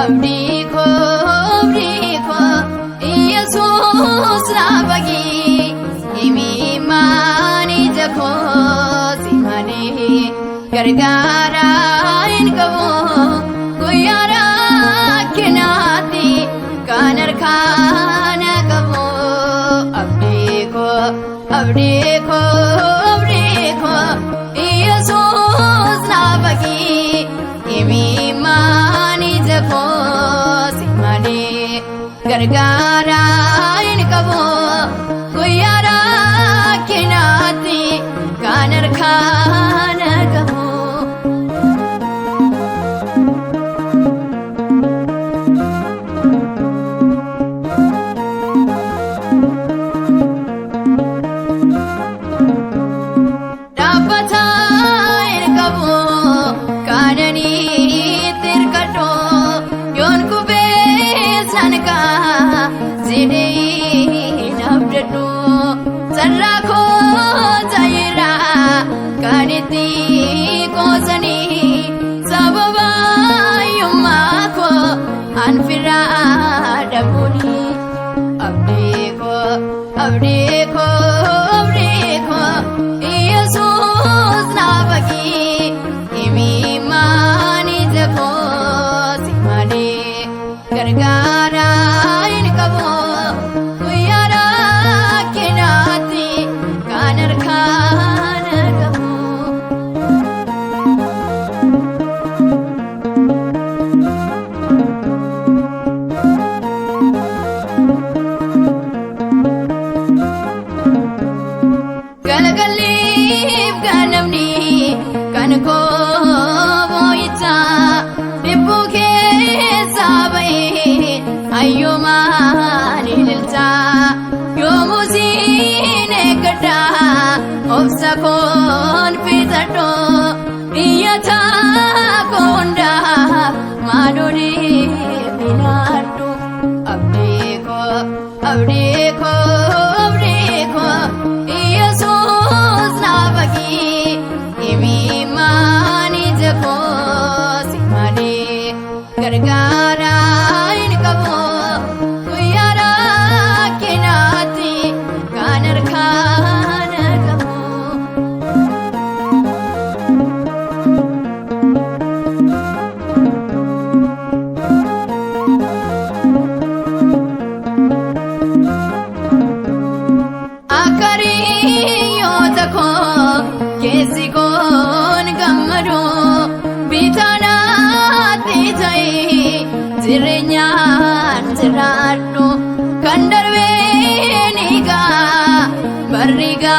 abdiko Yesus nabagi imimani jako simani gargara inkawo guyara kenati kanar kana kawo abdiko Yesus nabagi imimani jako simani gargara inkawo guyara kenati kanar kana kawo dapata inkawo kanani tirkato yon kube sanka zide nabdadu sarako zaira kaniti kosani sababa yumako anfira dabuni abdiko Yesus nabagi imimani jako simani gargara inkawo guyara kenati kanar kana kawo galgalif ganamni kanko boita dibuke sabai ayyuma nilta yomuzine kada obsakon pitato iyata konda maduri binatu abdiko Yesus nabagi imimani jako simani gargara inkawo guyara kenati kanar kana kawo akari yotako kesikon gamaro bitana tijai jirenyan jiradu kandarve niga barriga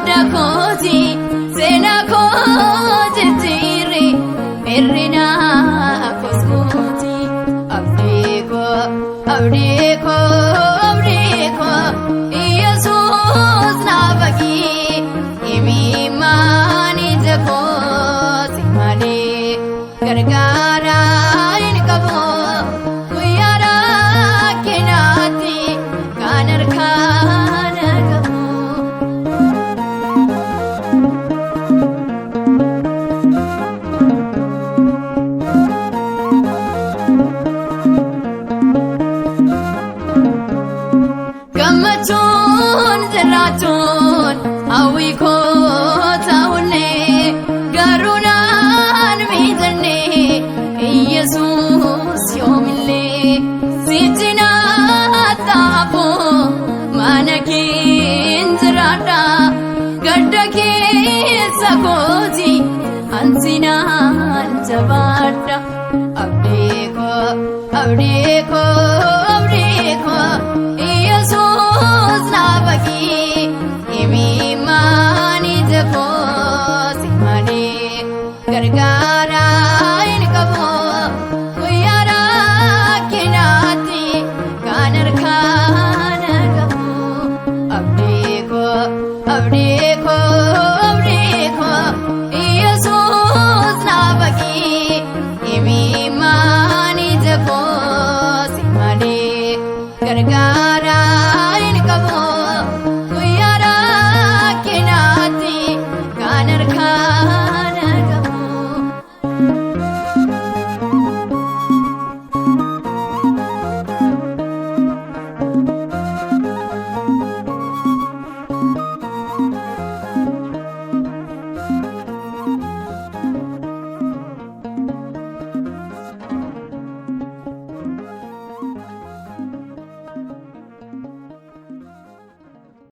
dakoji sena ko jitiri erina koskuji abdiko Yesus nabagi imimani jako simani gargara inkawo guyara kenati kanar kana kawo gamachon zeraton awiko taune garunan midane Yesus yomile sitina tapo manakin zerada gaddake sakoji ansinan jabada abdiko Yesus nabagi imimani jako simani gargara inkawo guyara kenati kanar kana kawo abdiko Yesus nabagi imimani jako simani gargara